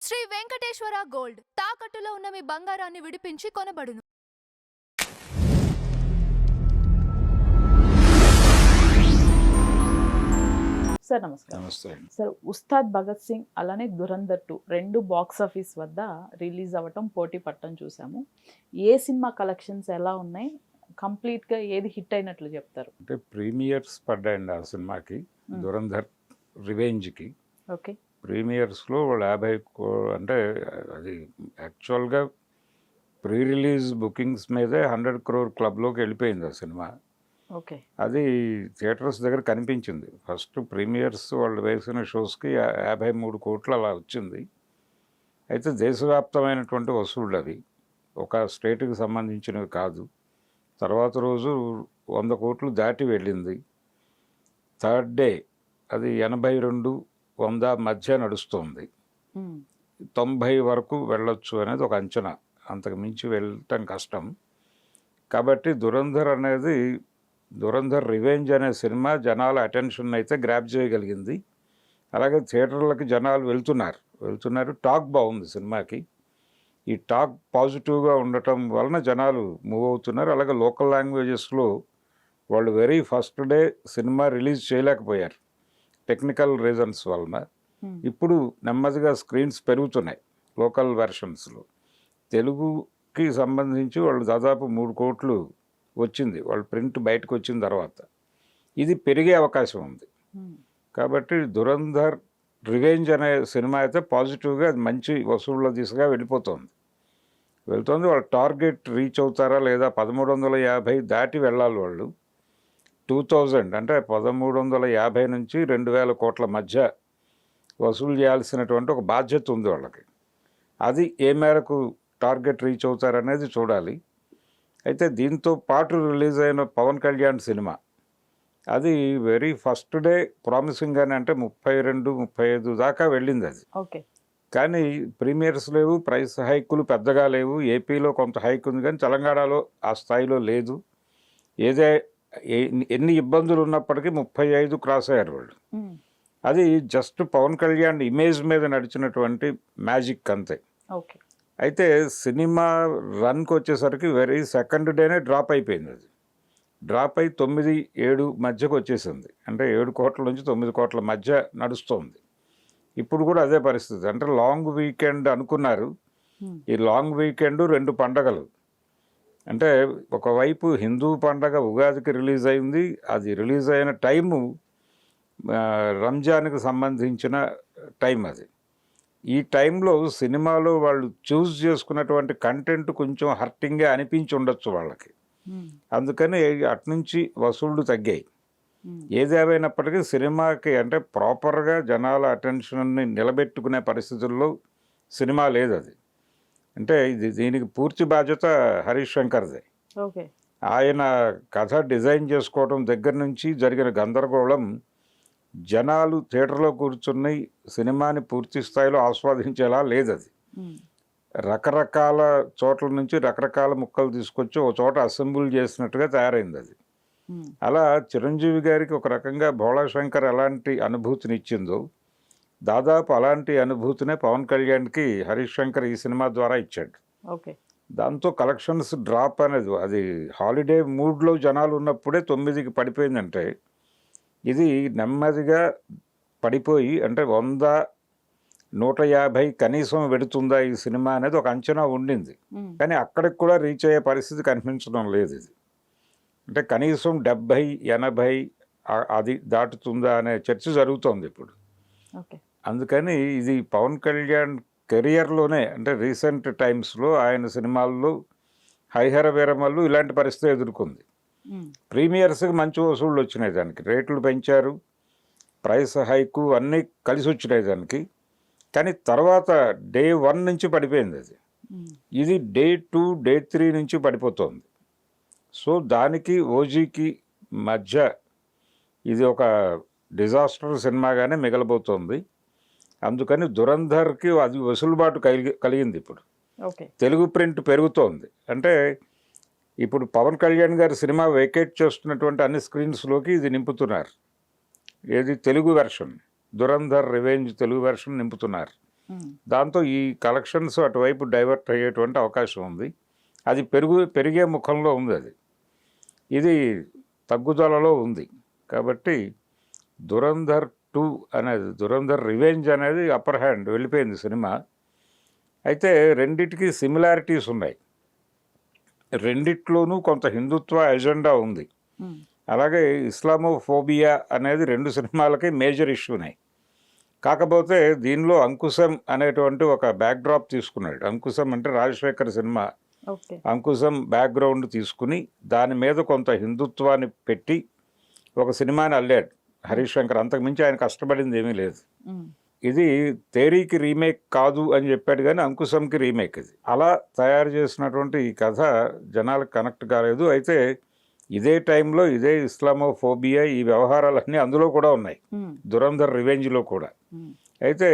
Shri Venkateswara gold తాకట్టులో ఉన్న మీ బంగారాన్ని విడిపించి కొనబడును. సార్ నమస్కారం. నమస్తే. సార్ ఉస్తాద్ భగత్ సింగ్ అలానే దురంధర్ 2 రెండు బాక్స్ ఆఫీస్ వద్ద రిలీజ్ అవ్వటం పోటీ పట్టడం చూసాము. ఏ సినిమా కలెక్షన్స్ ఎలా ఉన్నాయి, కంప్లీట్గా ఏది హిట్ అయినట్లు చెప్తారు? అంటే ప్రీమియర్స్ పడ్డాయండి ఆ సినిమాకి, దురంధర్ రివెంజ్కి. ఓకే. ప్రీమియర్స్లో వాళ్ళు 50 అంటే అది యాక్చువల్గా ప్రీ రిలీజ్ బుకింగ్స్ మీదే 100 crore క్లబ్లోకి వెళ్ళిపోయింది ఆ సినిమా. ఓకే. అది థియేటర్స్ దగ్గర కనిపించింది. ఫస్ట్ ప్రీమియర్స్ వాళ్ళు వేసిన షోస్కి 53 కోట్లు అలా వచ్చింది. అయితే దేశవ్యాప్తమైనటువంటి వసూళ్ళు అవి, ఒక స్టేట్కి సంబంధించినవి కాదు. తర్వాత రోజు 100 కోట్లు దాటి వెళ్ళింది. థర్డ్ డే అది 82, 100 మధ్య నడుస్తుంది. 90 వరకు వెళ్ళొచ్చు అనేది ఒక అంచనా, అంతకు మించి వెళ్ళటం కష్టం. కాబట్టి దురంధర్ రివెంజ్ అనే సినిమా జనాల అటెన్షన్ అయితే గ్రాప్ చేయగలిగింది. అలాగే థియేటర్లకి జనాలు వెళ్తున్నారు. టాక్ బాగుంది సినిమాకి. ఈ టాక్ పాజిటివ్గా ఉండటం వలన జనాలు మూవ్ అవుతున్నారు. అలాగే లోకల్ లాంగ్వేజెస్లో వాళ్ళు very first day cinema release చేయలేకపోయారు టెక్నికల్ రీజన్స్ వలన. ఇప్పుడు నెమ్మదిగా స్క్రీన్స్ పెరుగుతున్నాయి లోకల్ వెర్షన్స్లో. తెలుగుకి సంబంధించి వాళ్ళు దాదాపు 3 కోట్లు వచ్చింది వాళ్ళు ప్రింట్ బయటకు వచ్చిన తర్వాత. ఇది పెరిగే అవకాశం ఉంది. కాబట్టి దురంధర్ రివెంజ్ అనే సినిమా అయితే పాజిటివ్గా మంచి వసూళ్ళ దిశగా వెళ్తుంది. వాళ్ళు టార్గెట్ రీచ్ అవుతారా లేదా, 1350 దాటి వెళ్ళాలి వాళ్ళు. 2000 అంటే 1350 నుంచి 2000 కోట్ల మధ్య వసూలు చేయాల్సినటువంటి ఒక బాధ్యత ఉంది వాళ్ళకి. అది ఏ మేరకు టార్గెట్ రీచ్ అవుతారనేది చూడాలి. అయితే దీంతో పాటు రిలీజ్ అయిన పవన్ కళ్యాణ్ సినిమా అది వెరీ ఫస్ట్ డే ప్రామిసింగ్గానే, అంటే 32, 35 దాకా వెళ్ళింది అది. ఓకే. కానీ ప్రీమియర్స్ లేవు, ప్రైస్ హైకులు పెద్దగా లేవు. ఏపీలో కొంత హైక్ ఉంది కానీ తెలంగాణలో ఆ స్థాయిలో లేదు. ఎన్ని ఇబ్బందులు ఉన్నప్పటికీ 35 క్రాస్ అయ్యారు వాళ్ళు. అది జస్ట్ పవన్ కళ్యాణ్ ఇమేజ్ మీద నడిచినటువంటి మ్యాజిక్ అంతే. ఓకే. అయితే సినిమా రన్కి వచ్చేసరికి వెరీ సెకండ్ డేనే డ్రాప్ అయిపోయింది. అది డ్రాప్ అయి 9, 7 మధ్యకు వచ్చేసింది. అంటే 7 కోట్ల నుంచి 9 కోట్ల మధ్య నడుస్తుంది. ఇప్పుడు కూడా అదే పరిస్థితి. అంటే లాంగ్ వీకెండ్ అనుకున్నారు. ఈ లాంగ్ వీకెండ్ 2 పండగలు. అంటే ఒకవైపు హిందూ పండగ ఉగాదికి రిలీజ్ అయింది. అది రిలీజ్ అయిన టైము రంజాన్కి సంబంధించిన టైం అది. ఈ టైంలో సినిమాలో వాళ్ళు చూస్ చేసుకున్నటువంటి కంటెంట్ కొంచెం హర్టింగ్గా అనిపించి ఉండొచ్చు వాళ్ళకి. అందుకని అట్నుంచి వసూళ్లు తగ్గాయి. ఏదేమైనప్పటికీ సినిమాకి అంటే ప్రాపర్గా జనాల అటెన్షన్ని నిలబెట్టుకునే పరిస్థితుల్లో సినిమా లేదు అది. అంటే దీనికి పూర్తి బాధ్యత హరీష్ శంకర్దే. ఓకే. ఆయన కథ డిజైన్ చేసుకోవడం దగ్గర నుంచి జరిగిన గందరగోళం, జనాలు థియేటర్లో కూర్చుని సినిమాని పూర్తి స్థాయిలో ఆస్వాదించేలా లేదు అది. రకరకాల చోట్ల నుంచి రకరకాల ముక్కలు తీసుకొచ్చి ఒక చోట అసెంబుల్ చేసినట్టుగా తయారైంది అది. అలా చిరంజీవి గారికి ఒక రకంగా భోళాశంకర్ ఎలాంటి అనుభూతిని ఇచ్చిందో, దాదాపు అలాంటి అనుభూతినే పవన్ కళ్యాణ్కి హరీష్ శంకర్ ఈ సినిమా ద్వారా ఇచ్చాడు. ఓకే. దాంతో కలెక్షన్స్ డ్రాప్ అనేది, అది హాలిడే మూడ్లో జనాలు ఉన్నప్పుడే 9కి పడిపోయిందంటే, ఇది నెమ్మదిగా పడిపోయి అంటే 100, 150 కనీసం వెడుతుందా ఈ సినిమా అనేది ఒక అంచనా ఉండింది. కానీ అక్కడికి కూడా రీచ్ అయ్యే పరిస్థితి కనిపించడం లేదు. ఇది అంటే కనీసం 70, 80 అది దాటుతుందా అనే చర్చ జరుగుతోంది ఇప్పుడు. అందుకని ఇది పవన్ కళ్యాణ్ కెరియర్లోనే, అంటే రీసెంట్ టైమ్స్లో ఆయన సినిమాల్లో హరిహర వీరమల్లు ఇలాంటి పరిస్థితి ఎదుర్కొంది. ప్రీమియర్స్కి మంచి వసూళ్ళు వచ్చినాయి, దానికి రేట్లు పెంచారు, ప్రైస్ హైకు అన్నీ కలిసి వచ్చినాయి దానికి. కానీ తర్వాత డే 1 నుంచి పడిపోయింది అది. ఇది డే 2, డే 3 నుంచి పడిపోతుంది. సో దానికి ఓజీకి మధ్య ఇది ఒక డిజాస్టర్ సినిమాగానే మిగలబోతోంది. అందుకని దురంధర్కి అది వెసులుబాటు కలిగింది ఇప్పుడు. తెలుగు ప్రింట్ పెరుగుతోంది. అంటే ఇప్పుడు పవన్ కళ్యాణ్ గారి సినిమా వేకేట్ చేస్తున్నటువంటి అన్ని స్క్రీన్స్లోకి ఇది నింపుతున్నారు. ఏది Telugu version, Dhurandhar revenge Telugu version నింపుతున్నారు. దాంతో ఈ కలెక్షన్స్ అటువైపు డైవర్ట్ అయ్యేటువంటి అవకాశం ఉంది. అది పెరిగే ముఖంలో ఉంది. ఇది తగ్గుదలలో ఉంది. కాబట్టి దురంధర్ 2 అనేది, దురంధర్ రివెంజ్ అనేది అప్పర్ హ్యాండ్ వెళ్ళిపోయింది సినిమా. అయితే రెండిటికి సిమిలారిటీస్ ఉన్నాయి. రెండిట్లోనూ కొంత హిందుత్వ ఎజెండా ఉంది. అలాగే ఇస్లామోఫోబియా అనేది 2 సినిమాలకి మేజర్ ఇష్యూనే. కాకపోతే దీనిలో అంకుశం అనేటువంటి ఒక బ్యాక్డ్రాప్ తీసుకున్నాడు. అంకుశం అంటే రాజశేఖర్ సినిమా. అంకుశం బ్యాక్గ్రౌండ్ తీసుకుని దాని మీద కొంత హిందుత్వాన్ని పెట్టి ఒక సినిమాని అల్లాడు హరీష్ శంకర్. అంతకుమించి ఆయన కష్టపడింది ఏమీ లేదు. ఇది తేరీకి రీమేక్ కాదు అని చెప్పాడు, కానీ అంకుశంకి రీమేక్ ఇది. అలా తయారు చేసినటువంటి ఈ కథ జనాలకు కనెక్ట్ కాలేదు. అయితే ఇదే టైంలో ఇదే ఇస్లామోఫోబియా ఈ వ్యవహారాలన్నీ అందులో కూడా ఉన్నాయి, దురంధర్ రివెంజ్లో కూడా. అయితే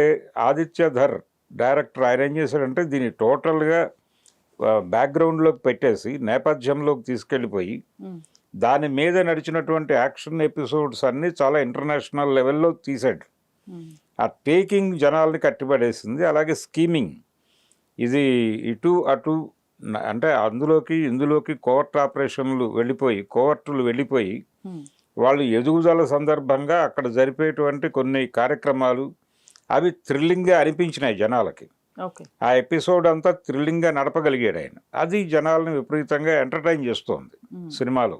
ఆదిత్య ధర్ డైరెక్టర్ ఆయన ఏం చేశాడంటే దీన్ని టోటల్గా బ్యాక్గ్రౌండ్లోకి పెట్టేసి నేపథ్యంలోకి తీసుకెళ్ళిపోయి దాని మీద నడిచినటువంటి యాక్షన్ ఎపిసోడ్స్ అన్నీ చాలా ఇంటర్నేషనల్ లెవెల్లో తీసాడు. ఆ టేకింగ్ జనాల్ని కట్టిపడేసింది. అలాగే స్కీమింగ్, ఇది ఇటు అటు అంటే అందులోకి ఇందులోకి కోవర్టులు వెళ్ళిపోయి వాళ్ళు ఎదుగుదల సందర్భంగా అక్కడ జరిపేటువంటి కొన్ని కార్యక్రమాలు అవి థ్రిల్లింగ్గా అనిపించినాయి జనాలకి. ఆ ఎపిసోడ్ అంతా థ్రిల్లింగ్గా నడపగలిగాడు ఆయన. అది జనాల్ని విపరీతంగా ఎంటర్టైన్ చేస్తోంది సినిమాలో.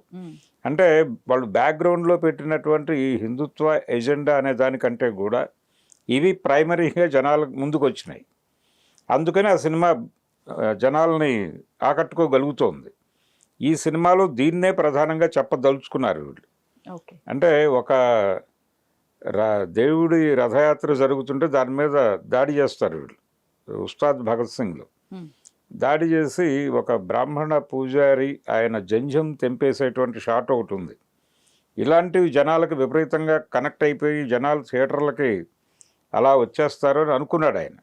అంటే వాళ్ళు బ్యాక్గ్రౌండ్లో పెట్టినటువంటి ఈ హిందుత్వ ఎజెండా అనే దానికంటే కూడా ఇవి ప్రైమరీగా జనాల ముందుకు వచ్చినాయి. అందుకని ఆ సినిమా జనాల్ని ఆకట్టుకోగలుగుతోంది. ఈ సినిమాలో దీన్నే ప్రధానంగా చెప్పదలుచుకున్నారు వీళ్ళు. అంటే ఒక దేవుడి రథయాత్ర జరుగుతుంటే దాని మీద దాడి చేస్తారు వీళ్ళు. ఉస్తాద్ భగత్ సింగ్లో దాడి చేసి ఒక బ్రాహ్మణ పూజారి ఆయన జంజం తెంపేసేటువంటి షాట్ ఒకటి ఉంది. ఇలాంటివి జనాలకు విపరీతంగా కనెక్ట్ అయిపోయి జనాలు థియేటర్లకి అలా వచ్చేస్తారు అని అనుకున్నాడు ఆయన.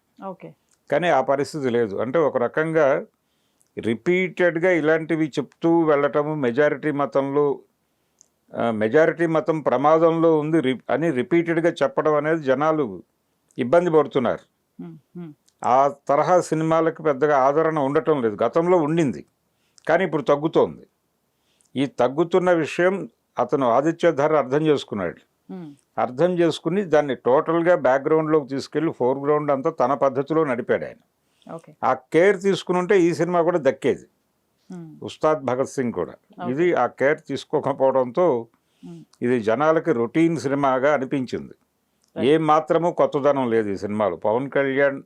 కానీ ఆ పరిస్థితి లేదు. అంటే ఒక రకంగా రిపీటెడ్గా ఇలాంటివి చెప్తూ వెళ్ళటము, మెజారిటీ మతం ప్రమాదంలో ఉంది అని రిపీటెడ్గా చెప్పడం అనేది జనాలు ఇబ్బంది పడుతున్నారు. ఆ తరహా సినిమాలకు పెద్దగా ఆదరణ ఉండటం లేదు. గతంలో ఉండింది, కానీ ఇప్పుడు తగ్గుతోంది. ఈ తగ్గుతున్న విషయం అతను ఆదిత్య ధర్ అర్థం చేసుకున్నాడు. అర్థం చేసుకుని దాన్ని టోటల్గా బ్యాక్గ్రౌండ్లోకి తీసుకెళ్ళి ఫోర్గ్రౌండ్ అంతా తన పద్ధతిలో నడిపాడు ఆయన. ఆ కేర్ తీసుకుని ఉంటే ఈ సినిమా కూడా దక్కేది, ఉస్తాద్ భగత్ సింగ్ కూడా. ఇది ఆ కేర్ తీసుకోకపోవడంతో ఇది జనాలకి రొటీన్ సినిమాగా అనిపించింది. ఏం మాత్రము కొత్తదనం లేదు ఈ సినిమాలో. పవన్ కళ్యాణ్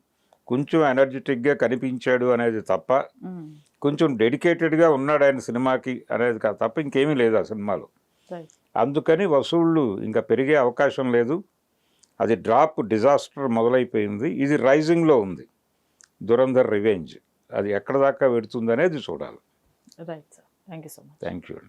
కొంచెం ఎనర్జెటిక్గా కనిపించాడు అనేది తప్ప, కొంచెం డెడికేటెడ్గా ఉన్నాడు ఆయన సినిమాకి అనేది తప్ప ఇంకేమీ లేదు ఆ సినిమాలో. అందుకని వసూళ్ళు ఇంకా పెరిగే అవకాశం లేదు. అది డిజాస్టర్ మొదలైపోయింది. ఇది రైజింగ్లో ఉంది దురంధర్ రివెంజ్. అది ఎక్కడ దాకా పెడుతుంది అనేది చూడాలి. Right sir, thank you so much. Thank you అండి.